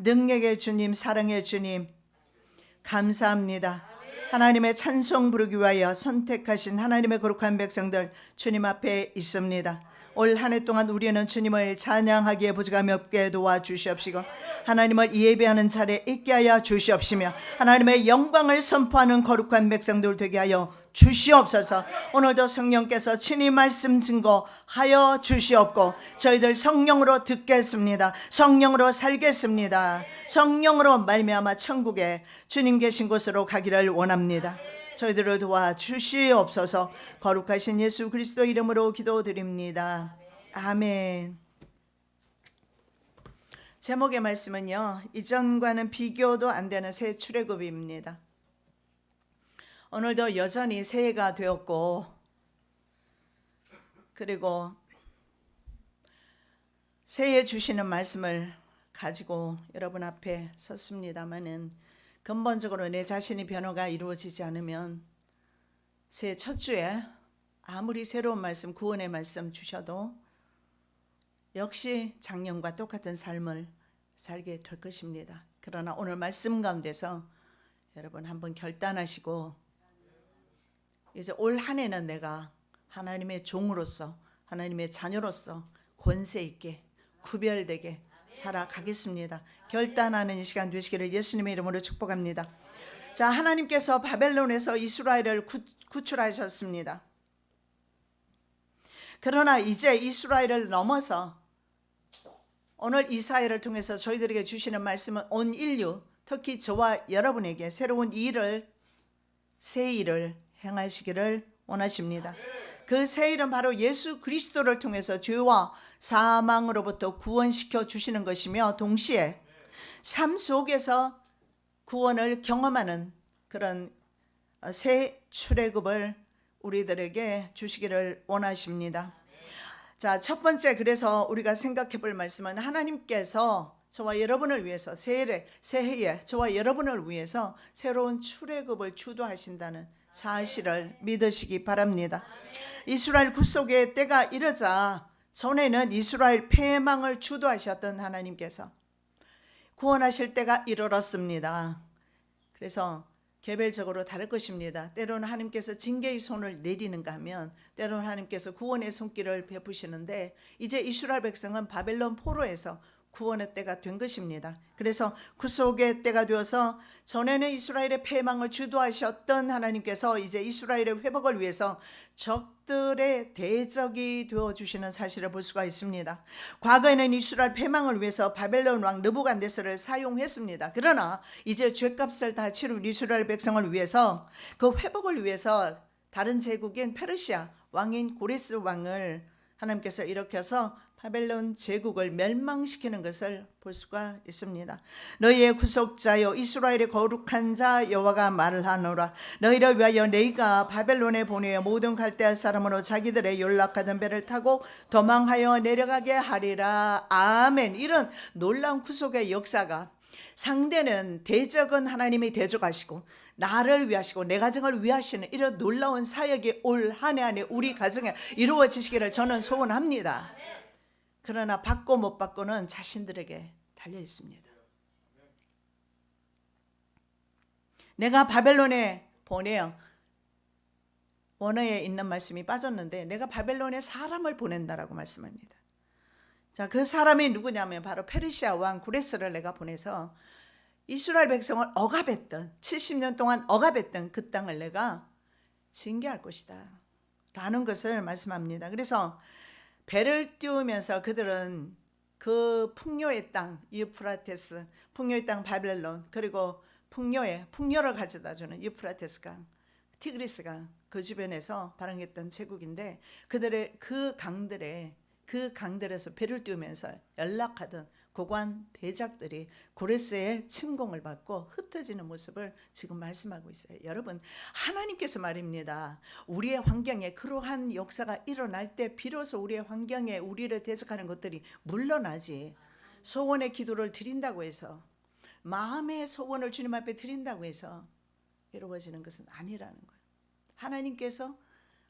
능력의 주님, 사랑의 주님, 감사합니다. 하나님의 찬송 부르기 위하여 선택하신 하나님의 거룩한 백성들 주님 앞에 있습니다. 올 한 해 동안 우리는 주님을 찬양하기에 부족함이 없게 도와주시옵시고 하나님을 예배하는 자리에 있게 하여 주시옵시며 하나님의 영광을 선포하는 거룩한 백성들 되게 하여 주시옵소서. 오늘도 성령께서 친히 말씀 증거하여 주시옵고 저희들 성령으로 듣겠습니다. 성령으로 살겠습니다. 성령으로 말미암아 천국에 주님 계신 곳으로 가기를 원합니다. 저희들을 도와주시옵소서. 거룩하신 예수 그리스도 이름으로 기도드립니다. 아멘. 제목의 말씀은요, 이전과는 비교도 안 되는 새 출애굽입니다. 오늘도 여전히 새해가 되었고, 그리고 새해 주시는 말씀을 가지고 여러분 앞에 섰습니다마는 근본적으로 내 자신이 변화가 이루어지지 않으면 새해 첫 주에 아무리 새로운 말씀, 구원의 말씀 주셔도 역시 작년과 똑같은 삶을 살게 될 것입니다. 그러나 오늘 말씀 가운데서 여러분 한번 결단하시고 이제 올 한 해는 내가 하나님의 종으로서, 하나님의 자녀로서 권세 있게 구별되게 살아가겠습니다. 결단하는 이 시간 되시기를 예수님의 이름으로 축복합니다. 자, 하나님께서 바벨론에서 이스라엘을 구출하셨습니다. 그러나 이제 이스라엘을 넘어서 오늘 이사야를 통해서 저희들에게 주시는 말씀은 온 인류, 특히 저와 여러분에게 새로운 일을, 새 일을 행하시기를 원하십니다. 그 새 일은 바로 예수 그리스도를 통해서 죄와 사망으로부터 구원시켜 주시는 것이며 동시에 삶 속에서 구원을 경험하는 그런 새 출애굽을 우리들에게 주시기를 원하십니다. 자, 첫 번째 그래서 우리가 생각해 볼 말씀은 하나님께서 저와 여러분을 위해서 새해에 저와 여러분을 위해서 새로운 출애굽을 주도하신다는 사실을 믿으시기 바랍니다. 이스라엘 구속의 때가 이르자 전에는 이스라엘 패망을 주도하셨던 하나님께서 구원하실 때가 이르렀습니다. 그래서 개별적으로 다를 것입니다. 때로는 하나님께서 징계의 손을 내리는가 하면 때로는 하나님께서 구원의 손길을 베푸시는데 이제 이스라엘 백성은 바벨론 포로에서 구원의 때가 된 것입니다. 그래서 구속의 때가 되어서 전에는 이스라엘의 패망을 주도하셨던 하나님께서 이제 이스라엘의 회복을 위해서 적들의 대적이 되어주시는 사실을 볼 수가 있습니다. 과거에는 이스라엘 패망을 위해서 바벨론 왕 느부갓네살을 사용했습니다. 그러나 이제 죗값을 다 치른 이스라엘 백성을 위해서 그 회복을 위해서 다른 제국인 페르시아 왕인 고레스 왕을 하나님께서 일으켜서 바벨론 제국을 멸망시키는 것을 볼 수가 있습니다. 너희의 구속자여 이스라엘의 거룩한 자 여호와가 말을 하노라. 너희를 위하여 내가 바벨론에 보내어 모든 갈대아 사람으로 자기들의 연락하던 배를 타고 도망하여 내려가게 하리라. 아멘. 이런 놀라운 구속의 역사가 상대는 대적은 하나님이 대적하시고 나를 위하시고 내 가정을 위하시는 이런 놀라운 사역이 올 한 해 안에 우리 가정에 이루어지시기를 저는 소원합니다. 그러나 받고 못 받고는 자신들에게 달려 있습니다. 내가 바벨론에 보내어 원어에 있는 말씀이 빠졌는데 내가 바벨론에 사람을 보낸다라고 말씀합니다. 자, 그 사람이 누구냐면 바로 페르시아 왕 고레스를 내가 보내서 이스라엘 백성을 억압했던 70년 동안 억압했던 그 땅을 내가 징계할 것이다 라는 것을 말씀합니다. 그래서 배를 띄우면서 그들은 그 풍요의 땅 유프라테스, 풍요의 땅 바벨론, 그리고 풍요를 가져다주는 유프라테스강, 티그리스강 그 주변에서 발행했던 제국인데 그들의 그 강들에서 배를 띄우면서 연락하던 고관 대작들이 고레스의 침공을 받고 흩어지는 모습을 지금 말씀하고 있어요. 여러분, 하나님께서 말입니다. 우리의 환경에 그러한 역사가 일어날 때 비로소 우리의 환경에 우리를 대적하는 것들이 물러나지. 소원의 기도를 드린다고 해서, 마음의 소원을 주님 앞에 드린다고 해서 이루어지는 것은 아니라는 거예요.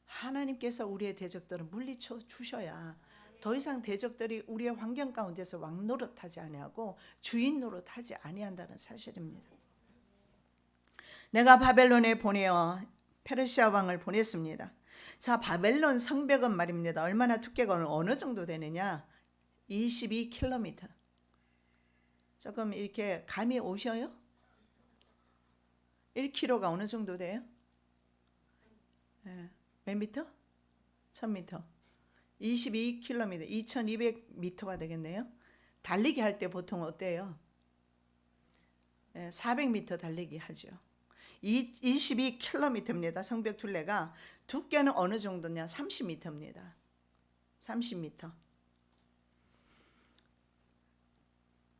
하나님께서 우리의 대적들을 물리쳐 주셔야 더 이상 대적들이 우리의 환경 가운데서 왕 노릇하지 아니하고 주인 노릇하지 아니한다는 사실입니다. 내가 바벨론에 보내어 페르시아 왕을 보냈습니다. 자, 바벨론 성벽은 말입니다. 얼마나 두께가 어느 정도 되느냐? 22km. 조금 이렇게 감이 오셔요? 1km가 어느 정도 돼요? 몇 미터? 1000m. 22km, 2200m가 되겠네요. 달리기 할 때 보통 어때요? 400m 달리기 하죠. 22km입니다. 성벽 둘레가. 두께는 어느 정도냐? 30m입니다. 30m.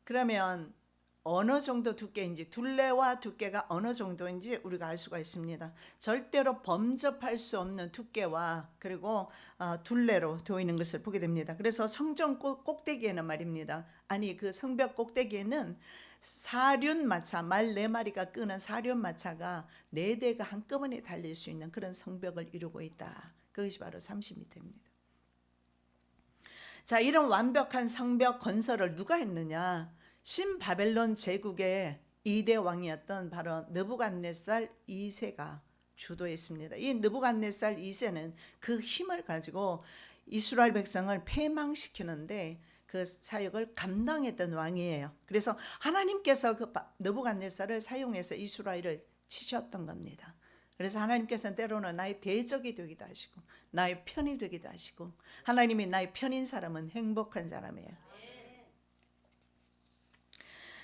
그러면 어느 정도 두께인지, 둘레와 두께가 어느 정도인지 우리가 알 수가 있습니다. 절대로 범접할 수 없는 두께와 그리고 둘레로 되어 있는 것을 보게 됩니다. 그래서 성전 꼭대기에는 말입니다. 아니, 그 성벽 꼭대기에는 사륜마차, 말 4마리가 끄는 사륜마차가 4대가 한꺼번에 달릴 수 있는 그런 성벽을 이루고 있다. 그것이 바로 30m입니다. 자, 이런 완벽한 성벽 건설을 누가 했느냐? 신바벨론 제국의 2대 왕이었던 바로 느부갓네살 2세가 주도했습니다. 이 느부갓네살 2세는 그 힘을 가지고 이스라엘 백성을 패망시키는데 그 사역을 감당했던 왕이에요. 그래서 하나님께서 그 느부갓네살을 사용해서 이스라엘을 치셨던 겁니다. 그래서 하나님께서는 때로는 나의 대적이 되기도 하시고 나의 편이 되기도 하시고, 하나님이 나의 편인 사람은 행복한 사람이에요.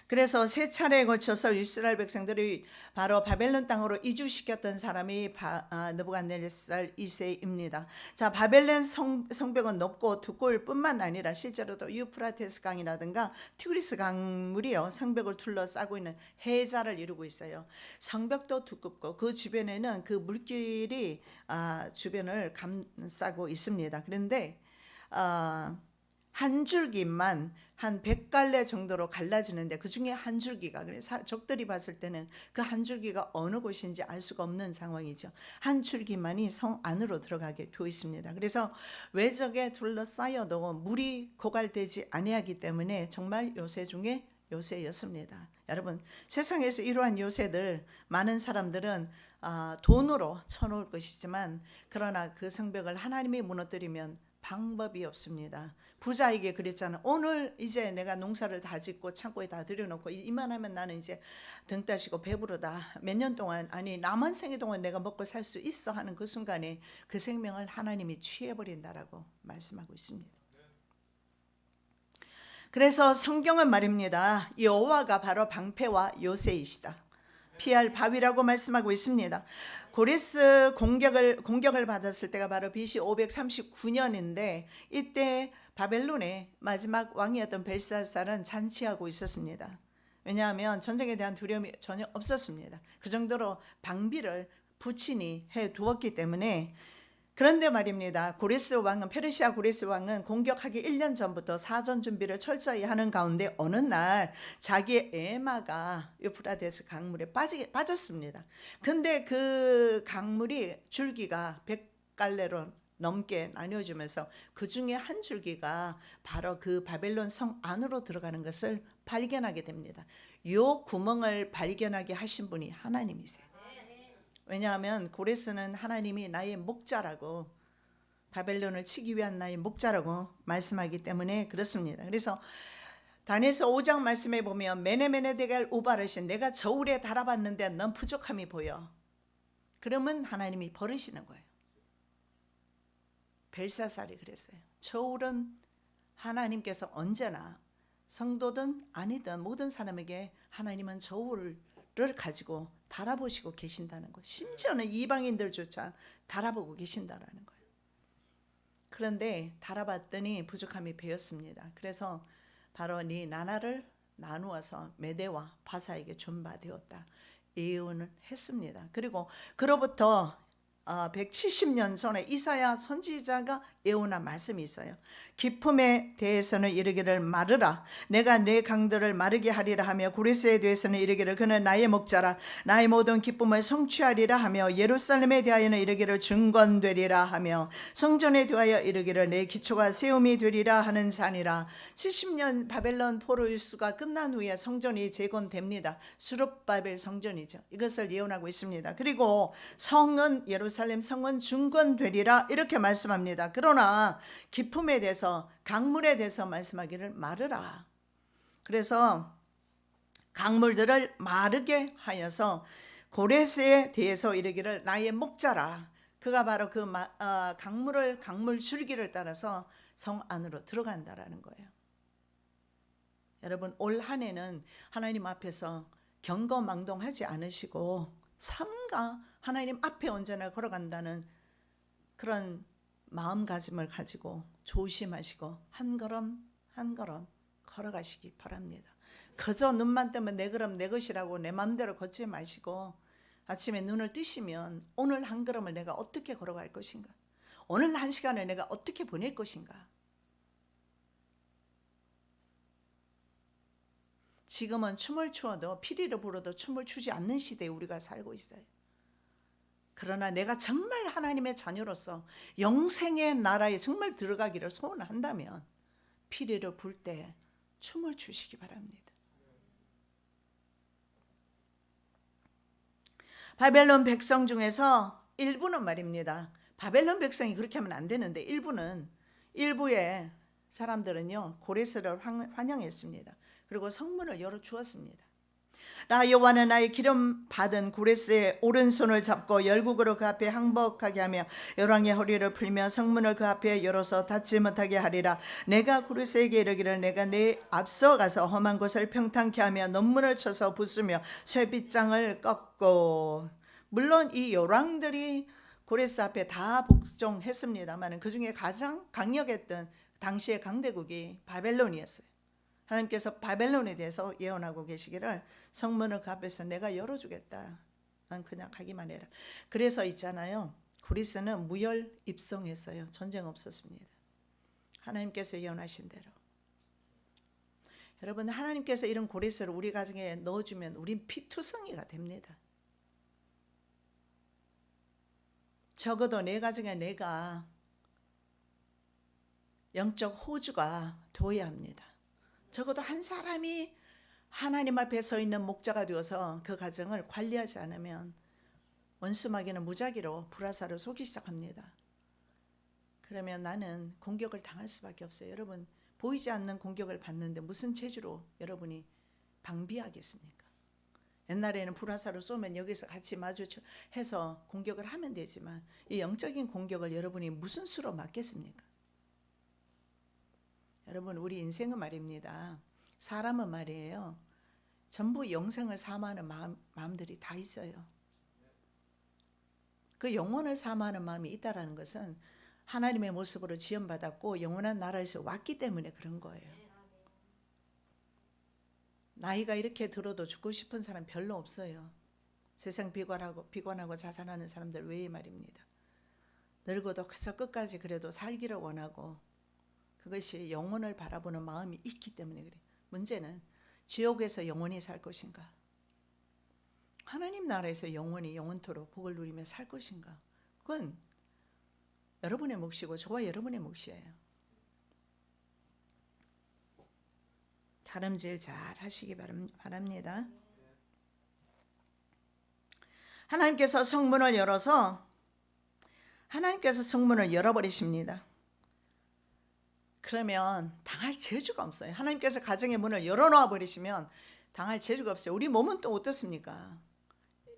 그래서 3차례에 걸쳐서 이스라엘 백성들이 바로 바벨론 땅으로 이주시켰던 사람이 느부갓네살 2세입니다. 자, 바벨론 성벽은 높고 두꺼울 뿐만 아니라 실제로도 유프라테스 강이라든가 티그리스 강물이요, 성벽을 둘러싸고 있는 해자를 이루고 있어요. 성벽도 두껍고 그 주변에는 그 물길이 주변을 감싸고 있습니다. 그런데 한 줄기만 한 100갈래 정도로 갈라지는데 그 중에 한 줄기가, 적들이 봤을 때는 그 한 줄기가 어느 곳인지 알 수가 없는 상황이죠. 한 줄기만이 성 안으로 들어가게 되어 있습니다. 그래서 외적에 둘러싸여도 물이 고갈되지 아니하기 때문에 정말 요새 중에 요새였습니다. 여러분, 세상에서 이러한 요새들 많은 사람들은 돈으로 쳐놓을 것이지만, 그러나 그 성벽을 하나님이 무너뜨리면 방법이 없습니다. 부자에게 그랬잖아. 오늘 이제 내가 농사를 다 짓고 창고에 다 들여놓고 이만하면 나는 이제 등 따시고 배부르다. 몇 년 동안, 아니 남은 생애 동안 내가 먹고 살 수 있어 하는 그 순간에 그 생명을 하나님이 취해버린다라고 말씀하고 있습니다. 그래서 성경은 말입니다. 여호와가 바로 방패와 요새이시다. 피할 바위라고 말씀하고 있습니다. 고레스 공격을 받았을 때가 바로 BC 539년인데 이때 바벨론의 마지막 왕이었던 벨사살은 잔치하고 있었습니다. 왜냐하면 전쟁에 대한 두려움이 전혀 없었습니다. 그 정도로 방비를 부친이 해두었기 때문에. 그런데 말입니다. 페르시아 고레스 왕은 공격하기 1년 전부터 사전 준비를 철저히 하는 가운데 어느 날 자기의 에마가 유프라테스 강물에 빠졌습니다. 근데 그 강물이 줄기가 100갈래로 넘게 나뉘어지면서 그 중에 한 줄기가 바로 그 바벨론 성 안으로 들어가는 것을 발견하게 됩니다. 이 구멍을 발견하게 하신 분이 하나님이세요. 왜냐하면 고레스는 하나님이 나의 목자라고, 바벨론을 치기 위한 나의 목자라고 말씀하기 때문에 그렇습니다. 그래서 다니엘서 5장 말씀에 보면 메네데갈 우바르신, 내가 저울에 달아봤는데 넌 부족함이 보여. 그러면 하나님이 버리시는 거예요. 벨사살이 그랬어요. 저울은 하나님께서 언제나 성도든 아니든 모든 사람에게 하나님은 저울을 가지고 달아보시고 계신다는 것, 심지어는 이방인들조차 달아보고 계신다라는 거예요. 그런데 달아봤더니 부족함이 배었습니다. 그래서 바로 네 나라를 나누어서 메대와 바사에게 준바되었다 예언을 했습니다. 그리고 그로부터 170년 전에 이사야 선지자가 예언한 말씀이 있어요. 기품에 대해서는 이르기를 마르라. 내가 내 강들을 마르게 하리라 하며, 고레스에 대해서는 이르기를 그는 나의 목자라. 나의 모든 기쁨을 성취하리라 하며, 예루살렘에 대하여는 이르기를 중건되리라 하며, 성전에 대하여 이르기를 내 기초가 세움이 되리라 하는 자니라. 70년 바벨론 포로유수가 끝난 후에 성전이 재건됩니다. 수룹바벨 성전이죠. 이것을 예언하고 있습니다. 그리고 성은, 예루살렘 성은 중건되리라 이렇게 말씀합니다. 그러나 기품에 대해서, 강물에 대해서 말씀하기를 마르라. 그래서 강물들을 마르게 하여서 고레스에 대해서 이르기를 나의 목자라. 그가 바로 그 강물 줄기를 따라서 성 안으로 들어간다라는 거예요. 여러분, 올 한 해는 하나님 앞에서 경거망동하지 않으시고 삼가 하나님 앞에 언제나 걸어간다는 그런 마음가짐을 가지고 조심하시고 한 걸음 한 걸음 걸어가시기 바랍니다. 그저 눈만 뜨면 내 걸음 내 것이라고 내 마음대로 걷지 마시고, 아침에 눈을 뜨시면 오늘 한 걸음을 내가 어떻게 걸어갈 것인가, 오늘 한 시간을 내가 어떻게 보낼 것인가. 지금은 춤을 추어도, 피리를 불어도 춤을 추지 않는 시대에 우리가 살고 있어요. 그러나 내가 정말 하나님의 자녀로서 영생의 나라에 정말 들어가기를 소원한다면 피리를 불 때 춤을 추시기 바랍니다. 바벨론 백성 중에서 일부는 말입니다. 바벨론 백성이 그렇게 하면 안 되는데 일부의 사람들은요, 고레스를 환영했습니다. 그리고 성문을 열어주었습니다. 나 여호와는 나의 기름 받은 고레스의 오른손을 잡고 열국으로 그 앞에 항복하게 하며 열왕의 허리를 풀며 성문을 그 앞에 열어서 닫지 못하게 하리라. 내가 고레스에게 이르기를 내가 내 앞서 가서 험한 곳을 평탄케 하며 논문을 쳐서 부수며 쇠빗장을 꺾고. 물론 이 열왕들이 고레스 앞에 다 복종했습니다만 그 중에 가장 강력했던 당시의 강대국이 바벨론이었어요. 하나님께서 바벨론에 대해서 예언하고 계시기를 성문을 그 앞에서 내가 열어주겠다. 난 그냥 가기만 해라. 그래서 있잖아요, 고레스는 무혈 입성했어요. 전쟁 없었습니다. 하나님께서 예언하신 대로. 여러분, 하나님께서 이런 고레스를 우리 가정에 넣어주면 우린 피투성이가 됩니다. 적어도 내 가정에 내가 영적 호주가 되어야 합니다. 적어도 한 사람이 하나님 앞에 서 있는 목자가 되어서 그 가정을 관리하지 않으면 원수마귀는 무작위로 불화살을 쏘기 시작합니다. 그러면 나는 공격을 당할 수밖에 없어요. 여러분, 보이지 않는 공격을 받는데 무슨 체주로 여러분이 방비하겠습니까? 옛날에는 불화살을 쏘면 여기서 같이 마주해서 공격을 하면 되지만 이 영적인 공격을 여러분이 무슨 수로 막겠습니까? 여러분, 우리 인생은 말입니다. 사람은 말이에요. 전부 영생을 사모하는 마음들이 다 있어요. 그 영혼을 사모하는 마음이 있다는 것은 하나님의 모습으로 지음받았고 영원한 나라에서 왔기 때문에 그런 거예요. 나이가 이렇게 들어도 죽고 싶은 사람 별로 없어요. 세상 비관하고 자살하는 사람들 외에 말입니다. 늙어도 그저 끝까지 그래도 살기를 원하고 그것이 영혼을 바라보는 마음이 있기 때문에 그래요. 문제는 지옥에서 영원히 살 것인가, 하나님 나라에서 영원토록 복을 누리며 살 것인가, 그건 여러분의 몫이고 저와 여러분의 몫이에요. 다름질 잘 하시기 바랍니다. 하나님께서 성문을 열어버리십니다. 그러면 당할 재주가 없어요. 하나님께서 가정의 문을 열어놓아 버리시면 당할 재주가 없어요. 우리 몸은 또 어떻습니까?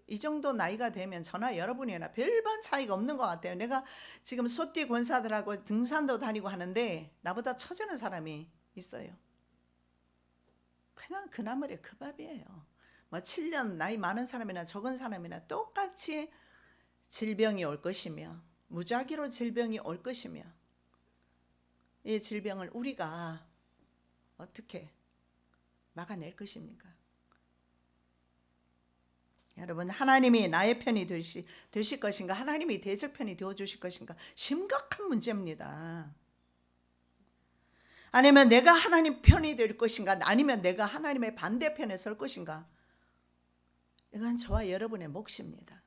이 정도 나이가 되면 저나 여러분이나 별반 차이가 없는 것 같아요. 내가 지금 소띠 권사들하고 등산도 다니고 하는데 나보다 처지는 사람이 있어요. 그냥 그 나물의 그 밥이에요. 뭐 7년 나이 많은 사람이나 적은 사람이나 똑같이 질병이 올 것이며 무작위로 질병이 올 것이며 이 질병을 우리가 어떻게 막아낼 것입니까? 여러분, 하나님이 나의 편이 되실 것인가? 하나님이 대적편이 되어주실 것인가? 심각한 문제입니다. 아니면 내가 하나님 편이 될 것인가? 아니면 내가 하나님의 반대편에 설 것인가? 이건 저와 여러분의 몫입니다.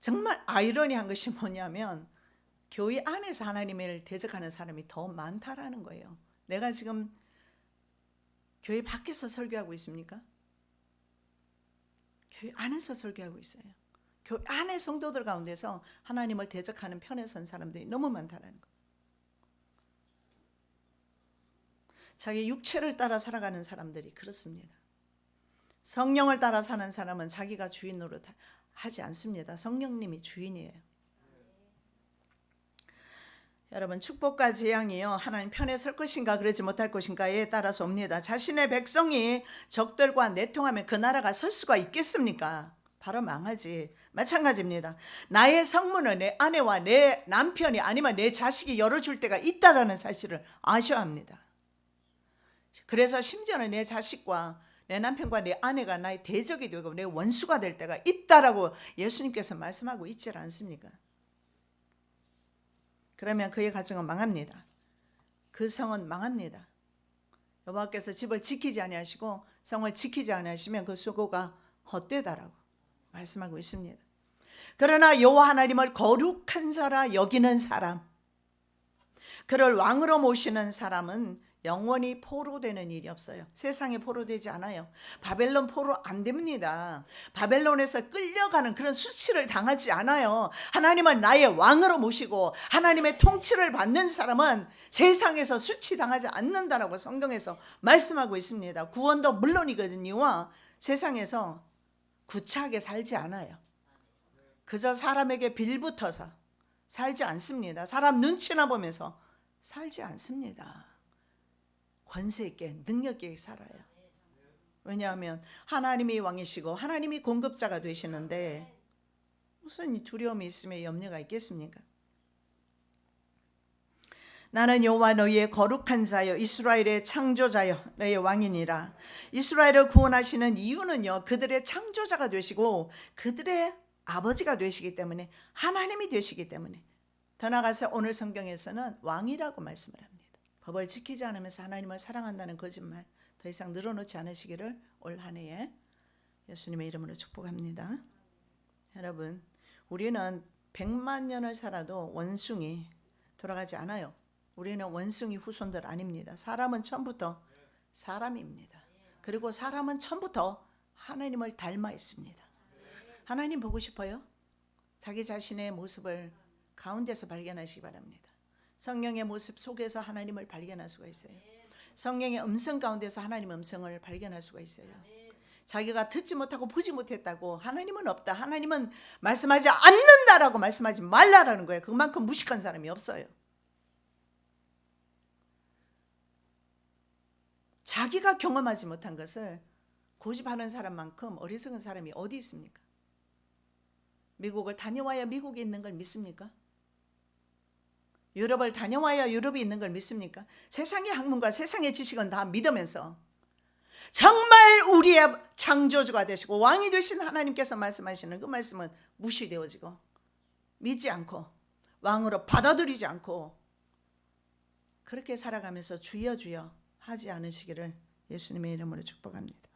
정말 아이러니한 것이 뭐냐면 교회 안에서 하나님을 대적하는 사람이 더 많다라는 거예요. 내가 지금 교회 밖에서 설교하고 있습니까? 교회 안에서 설교하고 있어요. 교회 안의 성도들 가운데서 하나님을 대적하는 편에 선 사람들이 너무 많다라는 거예요. 자기 육체를 따라 살아가는 사람들이 그렇습니다. 성령을 따라 사는 사람은 자기가 주인 노릇 하지 않습니다. 성령님이 주인이에요. 여러분, 축복과 재앙이요 하나님 편에 설 것인가 그러지 못할 것인가에 따라서 옵니다. 자신의 백성이 적들과 내통하면 그 나라가 설 수가 있겠습니까? 바로 망하지. 마찬가지입니다. 나의 성문을 내 아내와 내 남편이 아니면 내 자식이 열어줄 때가 있다라는 사실을 아셔야 합니다. 그래서 심지어는 내 자식과 내 남편과 내 아내가 나의 대적이 되고 내 원수가 될 때가 있다라고 예수님께서 말씀하고 있지 않습니까? 그러면 그의 가정은 망합니다. 그 성은 망합니다. 여호와께서 집을 지키지 아니하시고 성을 지키지 아니하시면 그 수고가 헛되다라고 말씀하고 있습니다. 그러나 여호와 하나님을 거룩한 자라 여기는 사람, 그를 왕으로 모시는 사람은 영원히 포로되는 일이 없어요. 세상에 포로되지 않아요. 바벨론 포로 안 됩니다. 바벨론에서 끌려가는 그런 수치를 당하지 않아요. 하나님은 나의 왕으로 모시고 하나님의 통치를 받는 사람은 세상에서 수치당하지 않는다라고 성경에서 말씀하고 있습니다. 구원도 물론이거든요. 세상에서 구차하게 살지 않아요. 그저 사람에게 빌붙어서 살지 않습니다. 사람 눈치나 보면서 살지 않습니다. 권세 있게 능력 있게 살아요. 왜냐하면 하나님이 왕이시고 하나님이 공급자가 되시는데 무슨 두려움이 있으며 염려가 있겠습니까? 나는 여호와 너희의 거룩한 자여 이스라엘의 창조자여 너희의 왕이니라. 이스라엘을 구원하시는 이유는요, 그들의 창조자가 되시고 그들의 아버지가 되시기 때문에, 하나님이 되시기 때문에. 더 나아가서 오늘 성경에서는 왕이라고 말씀을 합니다. 법을 지키지 않으면서 하나님을 사랑한다는 거짓말 더 이상 늘어놓지 않으시기를 올 한 해에 예수님의 이름으로 축복합니다. 여러분, 우리는 100만 년을 살아도 원숭이 돌아가지 않아요. 우리는 원숭이 후손들 아닙니다. 사람은 처음부터 사람입니다. 그리고 사람은 처음부터 하나님을 닮아 있습니다. 하나님 보고 싶어요? 자기 자신의 모습을 가운데서 발견하시기 바랍니다. 성령의 모습 속에서 하나님을 발견할 수가 있어요. 성령의 음성 가운데서 하나님의 음성을 발견할 수가 있어요. 자기가 듣지 못하고 보지 못했다고 하나님은 없다, 하나님은 말씀하지 않는다라고 말씀하지 말라라는 거예요. 그만큼 무식한 사람이 없어요. 자기가 경험하지 못한 것을 고집하는 사람만큼 어리석은 사람이 어디 있습니까? 미국을 다녀와야 미국에 있는 걸 믿습니까? 유럽을 다녀와야 유럽이 있는 걸 믿습니까? 세상의 학문과 세상의 지식은 다 믿으면서 정말 우리의 창조주가 되시고 왕이 되신 하나님께서 말씀하시는 그 말씀은 무시되어지고 믿지 않고 왕으로 받아들이지 않고 그렇게 살아가면서 주여 주여 하지 않으시기를 예수님의 이름으로 축복합니다.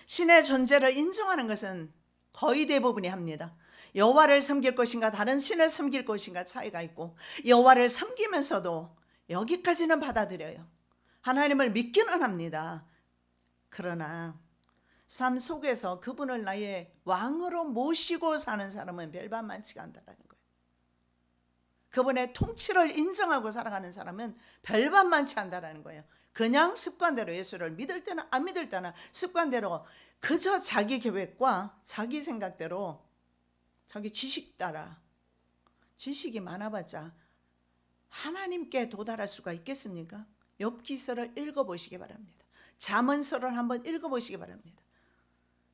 신의 존재를 인정하는 것은 거의 대부분이 합니다. 여호와를 섬길 것인가 다른 신을 섬길 것인가 차이가 있고, 여호와를 섬기면서도 여기까지는 받아들여요. 하나님을 믿기는 합니다. 그러나 삶 속에서 그분을 나의 왕으로 모시고 사는 사람은 별반 많지가 않다는 거예요. 그분의 통치를 인정하고 살아가는 사람은 별반 많지 않다는 거예요. 그냥 습관대로 예수를 믿을 때나 안 믿을 때나 습관대로 그저 자기 계획과 자기 생각대로 자기 지식 따라, 지식이 많아봤자 하나님께 도달할 수가 있겠습니까? 욥기서를 읽어보시기 바랍니다. 잠언서를 한번 읽어보시기 바랍니다.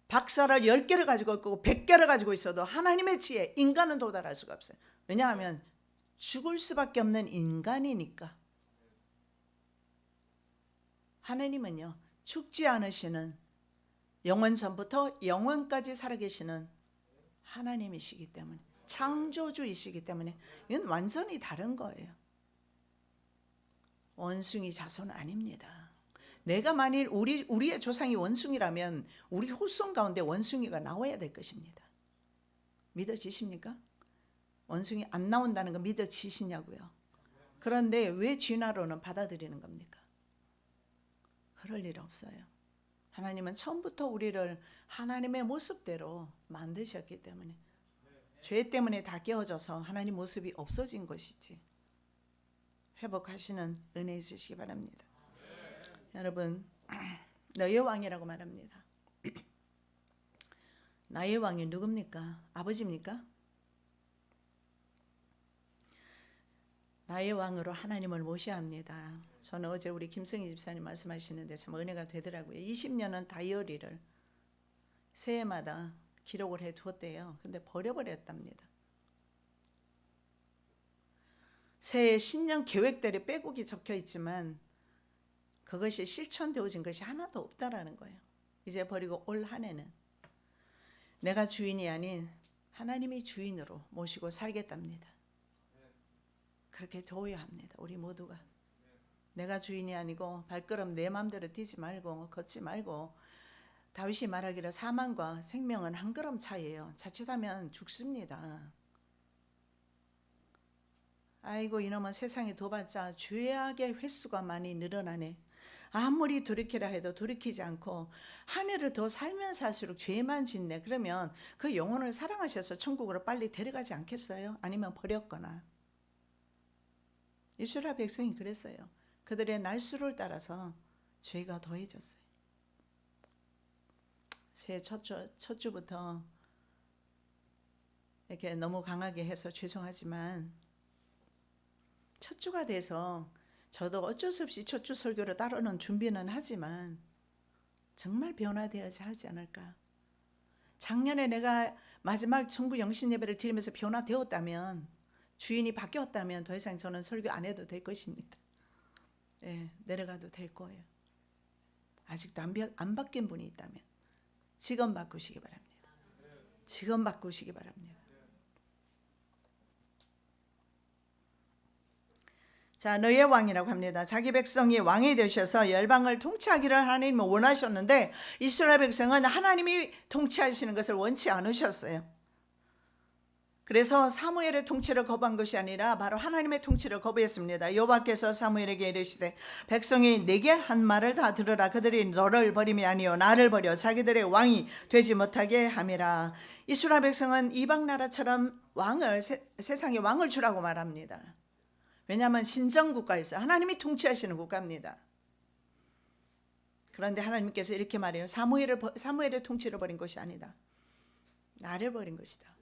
박사를 10개를 가지고 있고 100개를 가지고 있어도 하나님의 지혜, 인간은 도달할 수가 없어요. 왜냐하면 죽을 수밖에 없는 인간이니까. 하나님은요, 죽지 않으시는 영원 전부터 영원까지 살아계시는 하나님이시기 때문에, 창조주이시기 때문에 이건 완전히 다른 거예요. 원숭이 자손은 아닙니다. 내가 만일 우리의 조상이 원숭이라면 우리 후손 가운데 원숭이가 나와야 될 것입니다. 믿어지십니까? 원숭이 안 나온다는 거 믿어지시냐고요? 그런데 왜 쥐나로는 받아들이는 겁니까? 그럴 일 없어요. 하나님은 처음부터 우리를 하나님의 모습대로 만드셨기 때문에, 죄 때문에 다 깨어져서 하나님 모습이 없어진 것이지 회복하시는 은혜 있으시기 바랍니다. 여러분, 너의 왕이라고 말합니다. 나의 왕이 누굽니까? 아버지입니까? 나의 왕으로 하나님을 모셔야 합니다. 저는 어제 우리 김성희 집사님 말씀하시는데 참 은혜가 되더라고요. 20년은 다이어리를 새해마다 기록을 해두었대요. 근데 버려버렸답니다. 새해 신년 계획들이 빼곡히 적혀 있지만 그것이 실천되어진 것이 하나도 없다라는 거예요. 이제 버리고 올 한 해는 내가 주인이 아닌 하나님이 주인으로 모시고 살겠답니다. 그렇게 되어야 합니다. 우리 모두가. 내가 주인이 아니고 발걸음 내 마음대로 뛰지 말고 걷지 말고, 다윗이 말하기를 사망과 생명은 한 걸음 차이예요. 자칫하면 죽습니다. 아이고 이놈은 세상에 둬봤자 죄악의 횟수가 많이 늘어나네. 아무리 돌이키라 해도 돌이키지 않고 한 해를 더 살면 살수록 죄만 짓네. 그러면 그 영혼을 사랑하셔서 천국으로 빨리 데려가지 않겠어요? 아니면 버렸거나. 이스라엘 백성이 그랬어요. 그들의 날수를 따라서 죄가 더해졌어요. 새해 첫 주부터 이렇게 너무 강하게 해서 죄송하지만, 첫 주가 돼서 저도 어쩔 수 없이 첫 주 설교를 따르는 준비는 하지만 정말 변화되어야지 하지 않을까. 작년에 내가 마지막 정부 영신 예배를 드리면서 변화되었다면, 주인이 바뀌었다면 더 이상 저는 설교 안 해도 될 것입니다. 네, 내려가도 될 거예요. 아직도 안 바뀐 분이 있다면 지금 바꾸시기 바랍니다. 지금 바꾸시기 바랍니다. 자, 너의 왕이라고 합니다. 자기 백성이 왕이 되셔서 열방을 통치하기를 하나님은 원하셨는데 이스라엘 백성은 하나님이 통치하시는 것을 원치 않으셨어요. 그래서 사무엘의 통치를 거부한 것이 아니라 바로 하나님의 통치를 거부했습니다. 여호와께서 사무엘에게 이르시되 백성이 내게 한 말을 다 들으라. 그들이 너를 버림이 아니요 나를 버려 자기들의 왕이 되지 못하게 함이라. 이스라엘 백성은 이방 나라처럼 왕을 세상에 왕을 주라고 말합니다. 왜냐하면 신정국가에서 하나님이 통치하시는 국가입니다. 그런데 하나님께서 이렇게 말해요. 사무엘의 통치를 버린 것이 아니다. 나를 버린 것이다.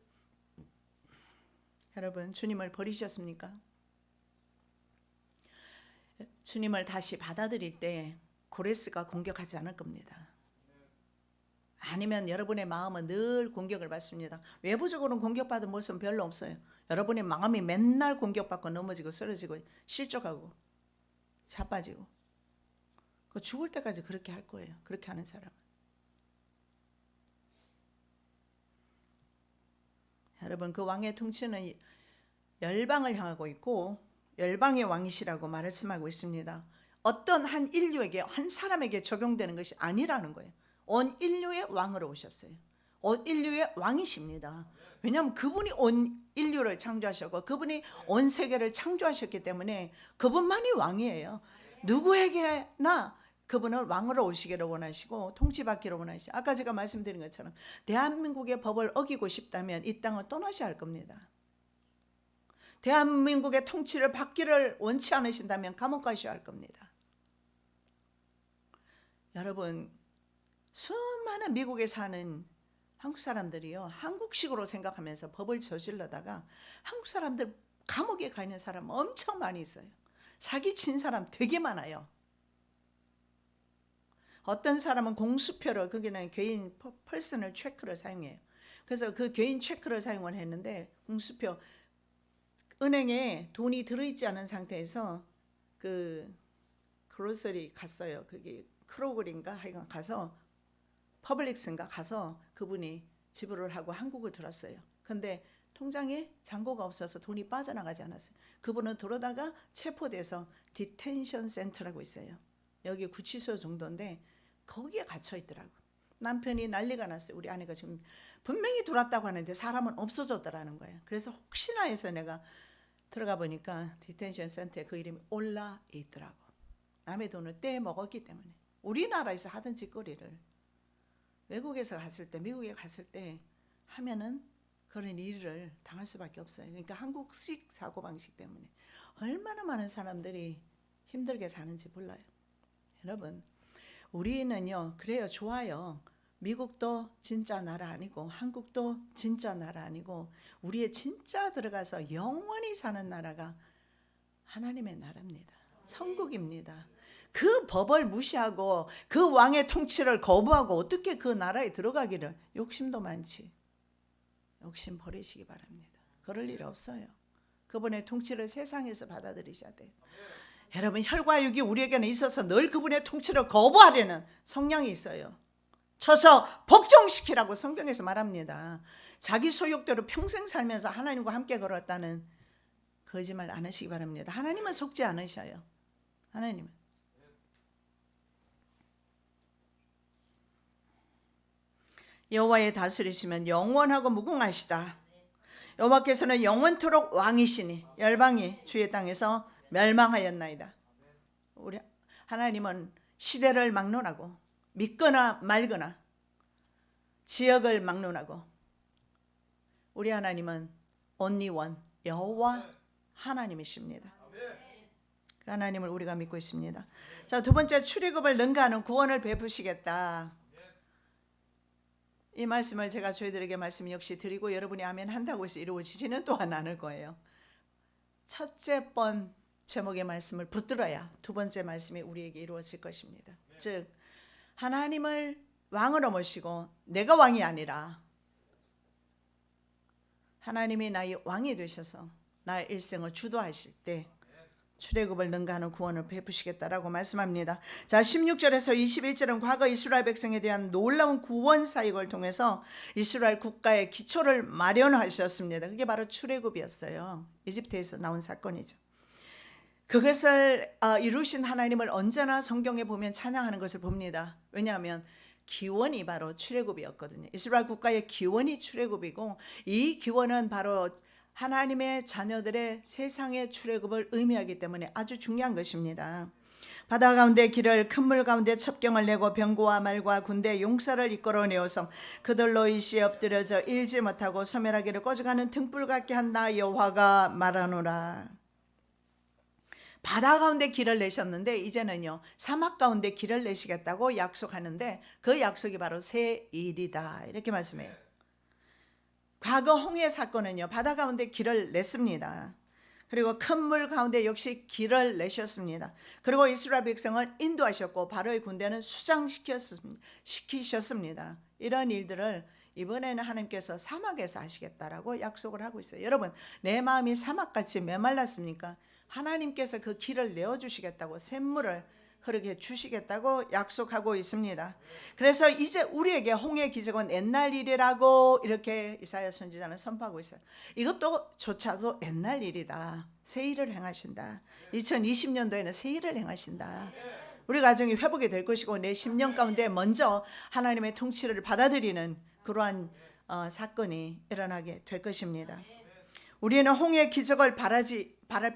여러분, 주님을 버리셨습니까? 주님을 다시 받아들일 때 고레스가 공격하지 않을 겁니다. 아니면 여러분의 마음은 늘 공격을 받습니다. 외부적으로는 공격받은 모습은 별로 없어요. 여러분의 마음이 맨날 공격받고 넘어지고 쓰러지고 실족하고 자빠지고, 죽을 때까지 그렇게 할 거예요. 그렇게 하는 사람은. 여러분, 그 왕의 통치는 열방을 향하고 있고 열방의 왕이시라고 말씀하고 있습니다. 어떤 한 인류에게, 한 사람에게 적용되는 것이 아니라는 거예요. 온 인류의 왕으로 오셨어요. 온 인류의 왕이십니다. 왜냐하면 그분이 온 인류를 창조하셨고 그분이 온 세계를 창조하셨기 때문에 그분만이 왕이에요. 누구에게나 그분은 왕으로 오시기를 원하시고 통치받기를 원하시고, 아까 제가 말씀드린 것처럼 대한민국의 법을 어기고 싶다면 이 땅을 떠나셔야 할 겁니다. 대한민국의 통치를 받기를 원치 않으신다면 감옥 가셔야 할 겁니다. 여러분, 수많은 미국에 사는 한국 사람들이요, 한국식으로 생각하면서 법을 저질러다가 한국 사람들 감옥에 가 있는 사람 엄청 많이 있어요. 사기친 사람 되게 많아요. 어떤 사람은 공수표를, 거기는 개인 퍼스널 체크를 사용해요. 그래서 그 개인 체크를 사용을 했는데 공수표, 은행에 돈이 들어있지 않은 상태에서 그 그로서리 갔어요. 그게 크로글인가 하여간 가서 퍼블릭스인가 가서 그분이 지불을 하고 한국을 들어왔어요. 근데 통장에 잔고가 없어서 돈이 빠져나가지 않았어요. 그분은 들어오다가 체포돼서 디텐션 센터라고 있어요. 여기 구치소 정도인데 거기에 갇혀 있더라고. 남편이 난리가 났어요. 우리 아내가 지금 분명히 들어왔다고 하는데 사람은 없어졌더라는 거예요. 그래서 혹시나 해서 내가 들어가 보니까 디텐션 센터에 그 이름이 올라 있더라고. 남의 돈을 떼 먹었기 때문에. 우리나라에서 하던 짓거리를 외국에서 갔을 때, 미국에 갔을 때 하면은 그런 일을 당할 수밖에 없어요. 그러니까 한국식 사고방식 때문에 얼마나 많은 사람들이 힘들게 사는지 몰라요. 여러분, 우리는요, 그래요, 좋아요. 미국도 진짜 나라 아니고 한국도 진짜 나라 아니고 우리의 진짜 들어가서 영원히 사는 나라가 하나님의 나라입니다. 천국입니다. 그 법을 무시하고 그 왕의 통치를 거부하고 어떻게 그 나라에 들어가기를, 욕심도 많지. 욕심 버리시기 바랍니다. 그럴 일 없어요. 그분의 통치를 세상에서 받아들이셔야 돼요. 여러분, 혈과 육이 우리에게는 있어서 늘 그분의 통치를 거부하려는 성향이 있어요. 쳐서 복종시키라고 성경에서 말합니다. 자기 소욕대로 평생 살면서 하나님과 함께 걸었다는 거짓말 안 하시기 바랍니다. 하나님은 속지 않으셔요. 하나님은. 여호와의 다스리시면 영원하고 무궁하시다. 여호와께서는 영원토록 왕이시니 열방이 주의 땅에서 멸망하였나이다. 우리 하나님은 시대를 막론하고 믿거나 말거나 지역을 막론하고, 우리 하나님은 only one, 여호와 하나님이십니다. 그 하나님을 우리가 믿고 있습니다. 자, 두 번째, 출애굽을 능가하는 구원을 베푸시겠다. 이 말씀을 제가 저희들에게 말씀 역시 드리고 여러분이 아멘 한다고 해서 이루어지지는 또한 않을 거예요. 첫째 번 제목의 말씀을 붙들어야 두 번째 말씀이 우리에게 이루어질 것입니다. 즉, 하나님을 왕으로 모시고 내가 왕이 아니라 하나님이 나의 왕이 되셔서 나의 일생을 주도하실 때 출애굽을 능가하는 구원을 베푸시겠다라고 말씀합니다. 자, 16절에서 21절은 과거 이스라엘 백성에 대한 놀라운 구원 사역을 통해서 이스라엘 국가의 기초를 마련하셨습니다. 그게 바로 출애굽이었어요. 이집트에서 나온 사건이죠. 그것을 이루신 하나님을 언제나 성경에 보면 찬양하는 것을 봅니다. 왜냐하면 기원이 바로 출애굽이었거든요. 이스라엘 국가의 기원이 출애굽이고, 이 기원은 바로 하나님의 자녀들의 세상의 출애굽을 의미하기 때문에 아주 중요한 것입니다. 바다 가운데 길을, 큰 물 가운데 첩경을 내고 병거와 말과 군대 용사를 이끌어내어서 그들로 일시에 엎드려져 일지 못하고 소멸하기를 꺼져가는 등불 같게 한 나 여호와가 말하노라. 바다 가운데 길을 내셨는데 이제는요, 사막 가운데 길을 내시겠다고 약속하는데 그 약속이 바로 새 일이다, 이렇게 말씀해요. 과거 홍해 사건은요, 바다 가운데 길을 냈습니다. 그리고 큰 물 가운데 역시 길을 내셨습니다. 그리고 이스라엘 백성을 인도하셨고 바로의 군대는 수장시키셨습니다. 이런 일들을 이번에는 하나님께서 사막에서 하시겠다라고 약속을 하고 있어요. 여러분, 내 마음이 사막같이 메말랐습니까? 하나님께서 그 길을 내어주시겠다고, 샘물을 흐르게 주시겠다고 약속하고 있습니다. 그래서 이제 우리에게 홍해 기적은 옛날 일이라고 이렇게 이사야 선지자는 선포하고 있어요. 이것도 조차도 옛날 일이다. 새 일을 행하신다. 2020년도에는 새 일을 행하신다. 우리 가정이 회복이 될 것이고 내 10년 가운데 먼저 하나님의 통치를 받아들이는 그러한 사건이 일어나게 될 것입니다. 우리는 홍해 기적을 바랄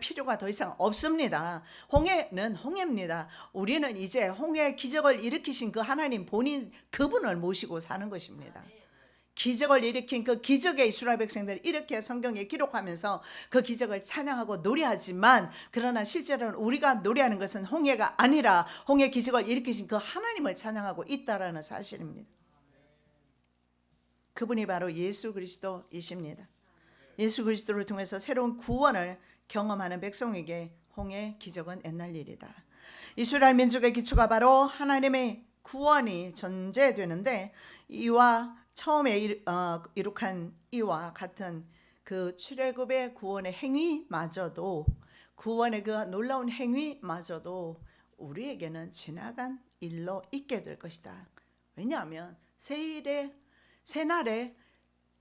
필요가 더 이상 없습니다. 홍해는 홍해입니다. 우리는 이제 홍해 기적을 일으키신 그 하나님 본인, 그분을 모시고 사는 것입니다. 기적을 일으킨 그 기적의 이스라엘 백성들을 이렇게 성경에 기록하면서 그 기적을 찬양하고 노래하지만, 그러나 실제로는 우리가 노래하는 것은 홍해가 아니라 홍해 기적을 일으키신 그 하나님을 찬양하고 있다라는 사실입니다. 그분이 바로 예수 그리스도이십니다. 예수 그리스도를 통해서 새로운 구원을 경험하는 백성에게 홍해 기적은 옛날 일이다. 이스라엘 민족의 기초가 바로 하나님의 구원이 전제되는데, 이와 처음에 이룩한 이와 같은 그 출애굽의 구원의 행위마저도, 구원의 그 놀라운 행위마저도 우리에게는 지나간 일로 있게 될 것이다. 왜냐하면 새날에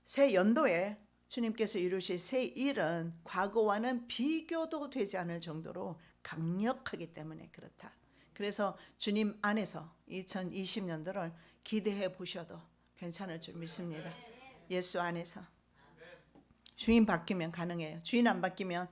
새 연도에 주님께서 이루실 새 일은 과거와는 비교도 되지 않을 정도로 강력하기 때문에 그렇다. 그래서 주님 안에서 2020년도를 기대해 보셔도 괜찮을 줄 믿습니다. 예수 안에서. 주인 바뀌면 가능해요. 주인 안 바뀌면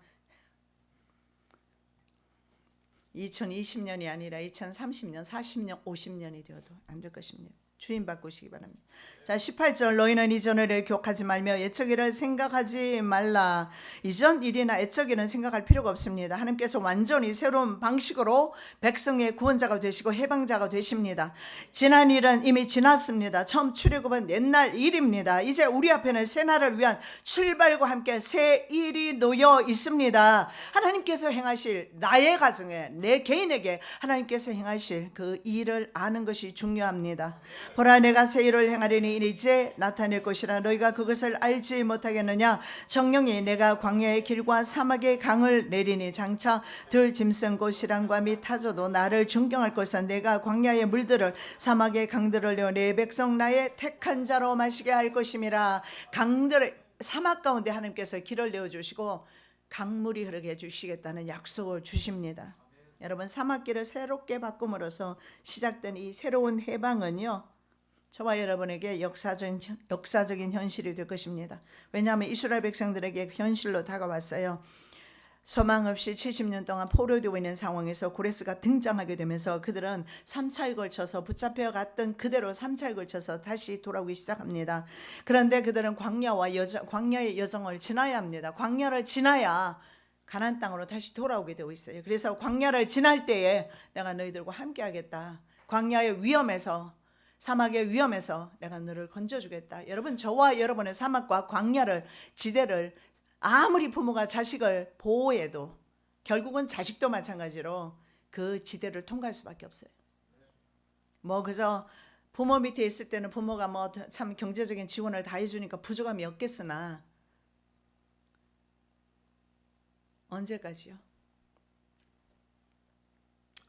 2020년이 아니라 2030년, 40년, 50년이 되어도 안 될 것입니다. 주인 바꾸시기 바랍니다. 자, 18절 너희는 이전을 기억하지 말며 옛적 일을 생각하지 말라. 이전 일이나 옛적 일은 생각할 필요가 없습니다. 하나님께서 완전히 새로운 방식으로 백성의 구원자가 되시고 해방자가 되십니다. 지난 일은 이미 지났습니다. 처음 출애굽은 옛날 일입니다. 이제 우리 앞에는 새 날을 위한 출발과 함께 새 일이 놓여 있습니다. 하나님께서 행하실 나의 가정에 내 개인에게 하나님께서 행하실 그 일을 아는 것이 중요합니다. 보라 내가 새 일을 행하리니 이제 나타낼 것이라 너희가 그것을 알지 못하겠느냐. 정령이 내가 광야의 길과 사막의 강을 내리니 장차 들 짐승 고시랑과 및 타조도 나를 존경할 것은 내가 광야의 물들을 사막의 강들을 내어 내 백성 나의 택한 자로 마시게 할 것임이라. 강들의 사막 가운데 하나님께서 길을 내어주시고 강물이 흐르게 해주시겠다는 약속을 주십니다. 여러분 사막길을 새롭게 바꿈으로써 시작된 이 새로운 해방은요 저와 여러분에게 역사적인 현실이 될 것입니다. 왜냐하면 이스라엘 백성들에게 현실로 다가왔어요. 소망 없이 70년 동안 포로되어 있는 상황에서 고레스가 등장하게 되면서 그들은 3차에 걸쳐서 붙잡혀 갔던 그대로 3차에 걸쳐서 다시 돌아오기 시작합니다. 그런데 그들은 광야의 여정을 지나야 합니다. 광야를 지나야 가나안 땅으로 다시 돌아오게 되어 있어요. 그래서 광야를 지날 때에 내가 너희들과 함께 하겠다. 광야의 위험에서 사막의 위험에서 내가 너를 건져주겠다. 여러분 저와 여러분의 사막과 광야를 지대를 아무리 부모가 자식을 보호해도 결국은 자식도 마찬가지로 그 지대를 통과할 수밖에 없어요. 뭐 그저 부모 밑에 있을 때는 부모가 뭐 참 경제적인 지원을 다 해주니까 부족함이 없겠으나 언제까지요?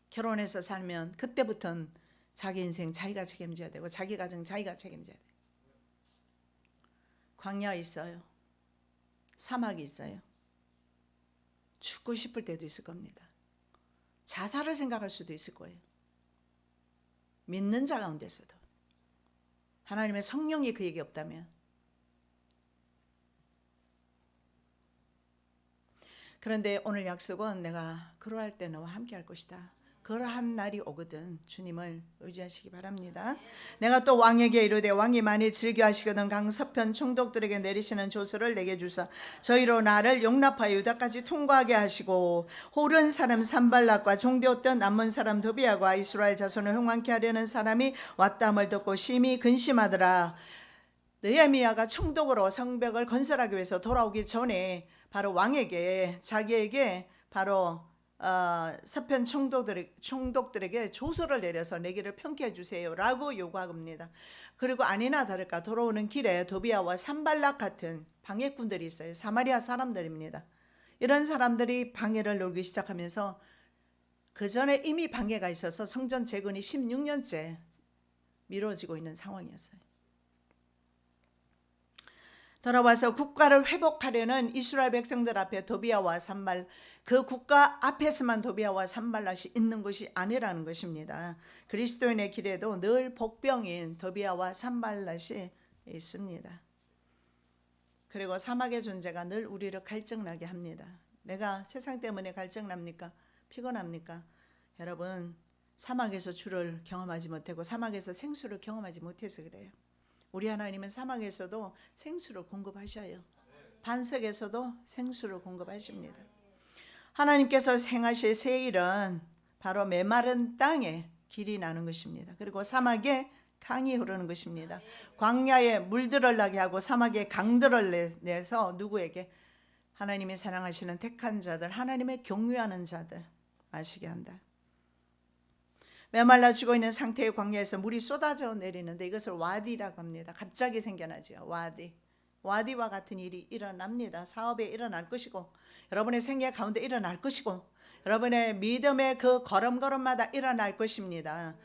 결혼해서 살면 그때부터는 자기 인생 자기가 책임져야 되고 자기 가정 자기가 책임져야 돼요. 광야 있어요. 사막이 있어요. 죽고 싶을 때도 있을 겁니다. 자살을 생각할 수도 있을 거예요. 믿는 자 가운데서도 하나님의 성령이 그에게 없다면. 그런데 오늘 약속은 내가 그러할 때 너와 함께 할 것이다. 그러한 날이 오거든 주님을 의지하시기 바랍니다. 내가 또 왕에게 이르되 왕이 많이 즐겨하시거든 강 서편 총독들에게 내리시는 조서를 내게 주사 저희로 나를 용납하여 유다까지 통과하게 하시고 호른 사람 산발락과 종되었던 남문 사람 도비아과 이스라엘 자손을 흥왕케 하려는 사람이 왔다함을 듣고 심히 근심하더라. 느헤미야가 총독으로 성벽을 건설하기 위해서 돌아오기 전에 바로 왕에게 자기에게 바로 서편 총독들에게 조서를 내려서 내 길을 평키해 주세요 라고 요구합니다. 그리고 아니나 다를까 돌아오는 길에 도비아와 산발락 같은 방해꾼들이 있어요. 사마리아 사람들입니다. 이런 사람들이 방해를 놀기 시작하면서 그 전에 이미 방해가 있어서 성전 재건이 16년째 미뤄지고 있는 상황이었어요. 돌아와서 국가를 회복하려는 이스라엘 백성들 앞에 도비아와 산발 그 국가 앞에서만 도비아와 산발랏이 있는 것이 아니라는 것입니다. 그리스도인의 길에도 늘 복병인 도비아와 산발랏이 있습니다. 그리고 사막의 존재가 늘 우리를 갈증나게 합니다. 내가 세상 때문에 갈증납니까? 피곤합니까? 여러분 사막에서 주를 경험하지 못하고 사막에서 생수를 경험하지 못해서 그래요. 우리 하나님은 사막에서도 생수를 공급하셔요. 반석에서도 생수를 공급하십니다. 하나님께서 행하실 새 일은 바로 메마른 땅에 길이 나는 것입니다. 그리고 사막에 강이 흐르는 것입니다. 광야에 물들을 나게 하고 사막에 강들을 내서 누구에게? 하나님이 사랑하시는 택한 자들, 하나님의 경외하는 자들 마시게 한다. 메말라 죽어 있는 상태의 광야에서 물이 쏟아져 내리는데 이것을 와디라고 합니다. 갑자기 생겨나죠. 와디와 같은 일이 일어납니다. 사업에 일어날 것이고 여러분의 생애 가운데 일어날 것이고 여러분의 믿음의 그 걸음걸음마다 일어날 것입니다.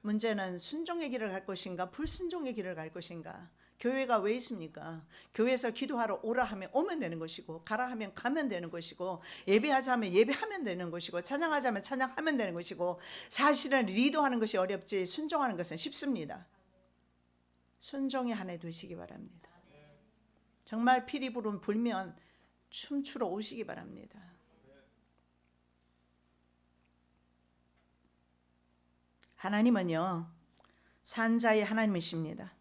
문제는 순종의 길을 갈 것인가 불순종의 길을 갈 것인가. 교회가 왜 있습니까? 교회에서 기도하러 오라 하면 오면 되는 것이고, 가라 하면 가면 되는 것이고, 예배하자 하면 예배하면 되는 것이고, 찬양하자 하면 찬양하면 되는 것이고, 사실은 리더하는 것이 어렵지 순종하는 것은 쉽습니다. 순종의 한 해 되시기 바랍니다. 정말 피리 불면 춤추러 오시기 바랍니다. 하나님은요, 산자의 하나님이십니다.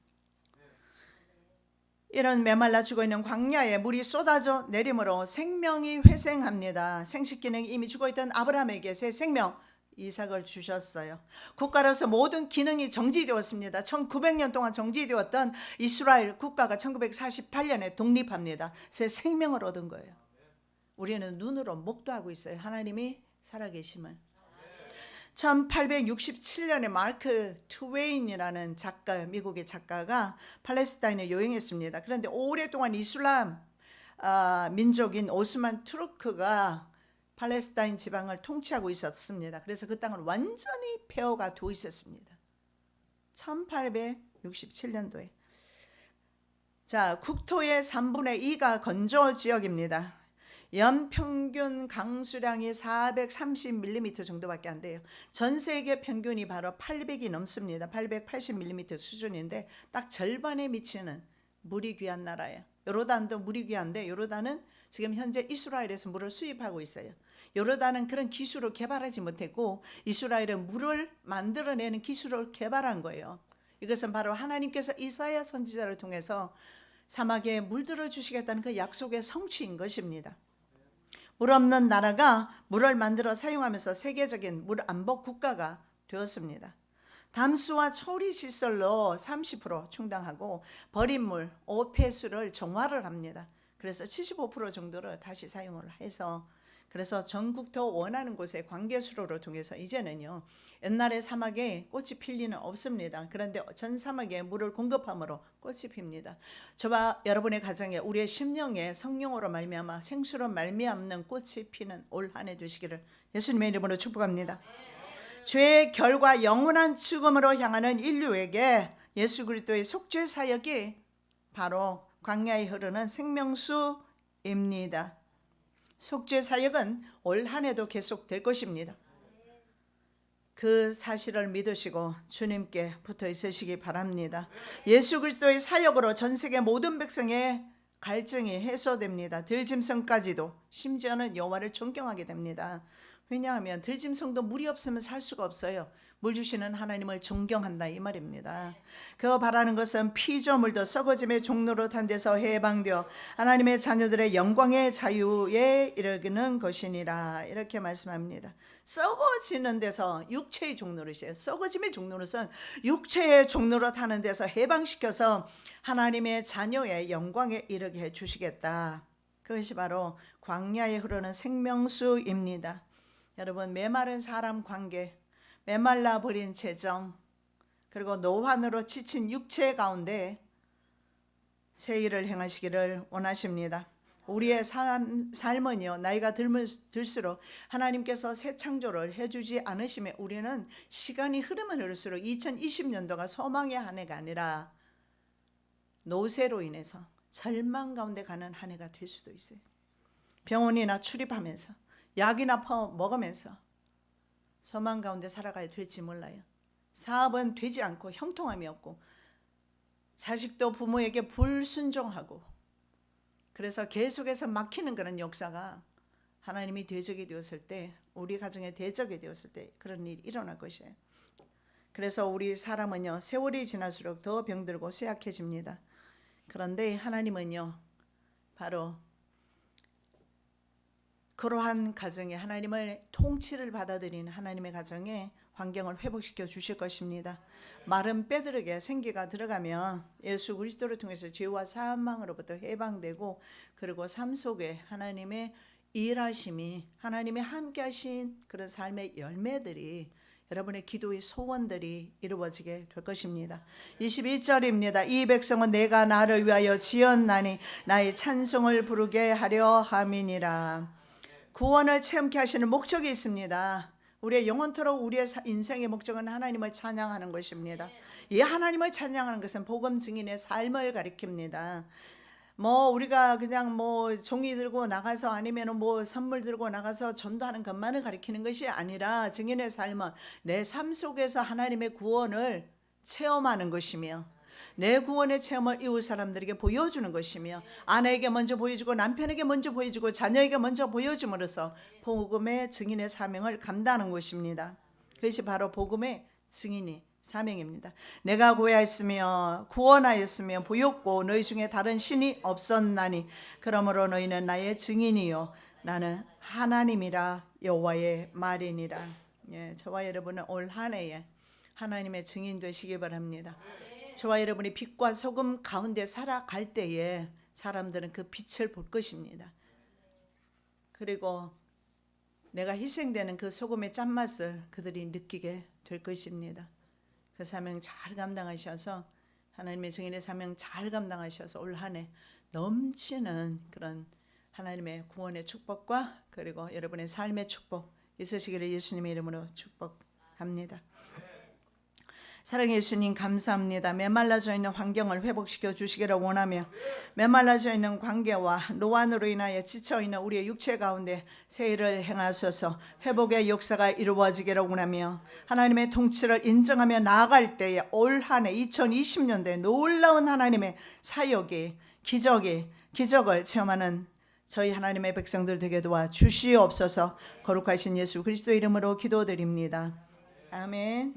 이런 메말라 죽어있는 광야에 물이 쏟아져 내림으로 생명이 회생합니다. 생식 기능이 이미 죽어있던 아브라함에게 새 생명 이삭을 주셨어요. 국가로서 모든 기능이 정지되었습니다. 1900년 동안 정지되었던 이스라엘 국가가 1948년에 독립합니다. 새 생명을 얻은 거예요. 우리는 눈으로 목도하고 있어요. 하나님이 살아계심을. 1867년에 마크 트웨인이라는 작가, 미국의 작가가 팔레스타인에 여행했습니다. 그런데 오랫동안 이슬람 민족인 오스만 투르크가 팔레스타인 지방을 통치하고 있었습니다. 그래서 그 땅은 완전히 폐허가 되어 있었습니다. 1867년도에. 자, 국토의 3분의 2가 건조 지역입니다. 연평균 강수량이 430mm 정도밖에 안 돼요. 전 세계 평균이 바로 800이 넘습니다. 880mm 수준인데 딱 절반에 미치는 물이 귀한 나라예요. 요르단도 물이 귀한데 요르단은 지금 현재 이스라엘에서 물을 수입하고 있어요. 요르단은 그런 기술을 개발하지 못했고 이스라엘은 물을 만들어내는 기술을 개발한 거예요. 이것은 바로 하나님께서 이사야 선지자를 통해서 사막에 물들어 주시겠다는 그 약속의 성취인 것입니다. 물 없는 나라가 물을 만들어 사용하면서 세계적인 물 안보 국가가 되었습니다. 담수와 처리 시설로 30% 충당하고 버린 물, 오폐수를 정화를 합니다. 그래서 75% 정도를 다시 사용을 해서 그래서 전국토 원하는 곳에 관계수로를 통해서 이제는요 옛날에 사막에 꽃이 필 리는 없습니다. 그런데 전 사막에 물을 공급함으로 꽃이 핍니다. 저와 여러분의 가정에 우리의 심령에 성령으로 말미암아 생수로 말미암는 꽃이 피는 올 한 해 되시기를 예수님의 이름으로 축복합니다. 죄의 결과 영원한 죽음으로 향하는 인류에게 예수 그리스도의 속죄 사역이 바로 광야에 흐르는 생명수입니다. 속죄 사역은 올 한 해도 계속될 것입니다. 그 사실을 믿으시고 주님께 붙어 있으시기 바랍니다. 예수 그리스도의 사역으로 전 세계 모든 백성의 갈증이 해소됩니다. 들짐승까지도 심지어는 여호와를 존경하게 됩니다. 왜냐하면 들짐승도 물이 없으면 살 수가 없어요. 물 주시는 하나님을 존경한다 이 말입니다. 그 바라는 것은 피조물도 썩어짐의 종로로 탄 데서 해방되어 하나님의 자녀들의 영광의 자유에 이르는 것이니라 이렇게 말씀합니다. 썩어지는 데서 육체의 종로로시에요. 썩어짐의 종로로선 육체의 종로로 타는 데서 해방시켜서 하나님의 자녀의 영광에 이르게 해주시겠다. 그것이 바로 광야에 흐르는 생명수입니다. 여러분 메마른 사람 관계, 메말라 버린 재정, 그리고 노환으로 지친 육체 가운데 새 일을 행하시기를 원하십니다. 우리의 삶은요 나이가 들수록 하나님께서 새 창조를 해주지 않으시면 우리는 시간이 흐르면 흐를수록 2020년도가 소망의 한 해가 아니라 노쇠로 인해서 절망 가운데 가는 한 해가 될 수도 있어요. 병원이나 출입하면서 약이나 먹으면서 소망 가운데 살아가야 될지 몰라요. 사업은 되지 않고 형통함이 없고 자식도 부모에게 불순종하고 그래서 계속해서 막히는 그런 역사가 하나님이 대적이 되었을 때 우리 가정에 대적이 되었을 때 그런 일이 일어날 것이에요. 그래서 우리 사람은요 세월이 지날수록 더 병들고 쇠약해집니다. 그런데 하나님은요 바로 그러한 가정에 하나님을 통치를 받아들이는 하나님의 가정에 환경을 회복시켜 주실 것입니다. 마른 뼈들에게 생기가 들어가면 예수 그리스도를 통해서 죄와 사망으로부터 해방되고 그리고 삶 속에 하나님의 일하심이 하나님의 함께 하신 그런 삶의 열매들이 여러분의 기도의 소원들이 이루어지게 될 것입니다. 21절입니다. 이 백성은 내가 나를 위하여 지었나니 나의 찬송을 부르게 하려 함이니라. 구원을 체험케 하시는 목적이 있습니다. 우리의 영원토록 우리의 인생의 목적은 하나님을 찬양하는 것입니다. 이 하나님을 찬양하는 것은 복음 증인의 삶을 가리킵니다. 뭐 우리가 그냥 뭐 종이 들고 나가서 아니면 뭐 선물 들고 나가서 전도하는 것만을 가리키는 것이 아니라 증인의 삶은 내 삶 속에서 하나님의 구원을 체험하는 것이며 내 구원의 체험을 이웃 사람들에게 보여주는 것이며 아내에게 먼저 보여주고 남편에게 먼저 보여주고 자녀에게 먼저 보여줌으로써 복음의 증인의 사명을 감당하는 것입니다. 그것이 바로 복음의 증인이 사명입니다. 내가 구원하였으며 보였고 너희 중에 다른 신이 없었나니 그러므로 너희는 나의 증인이요 나는 하나님이라 여호와의 말이니라. 예, 저와 여러분은 올 한 해에 하나님의 증인 되시기 바랍니다. 저와 여러분이 빛과 소금 가운데 살아갈 때에 사람들은 그 빛을 볼 것입니다. 그리고 내가 희생되는 그 소금의 짠맛을 그들이 느끼게 될 것입니다. 그 사명 잘 감당하셔서 하나님의 증인의 사명 잘 감당하셔서 올 한 해 넘치는 그런 하나님의 구원의 축복과 그리고 여러분의 삶의 축복 있으시기를 예수님의 이름으로 축복합니다. 사랑해 예수님 감사합니다. 메말라져 있는 환경을 회복시켜 주시기를 원하며 메말라져 있는 관계와 노안으로 인하여 지쳐있는 우리의 육체 가운데 세일을 행하셔서 회복의 역사가 이루어지기를 원하며 하나님의 통치를 인정하며 나아갈 때에 올 한 해 2020년도에 놀라운 하나님의 사역이 기적을 체험하는 저희 하나님의 백성들 되게 도와 주시옵소서. 거룩하신 예수 그리스도 이름으로 기도드립니다. 아멘.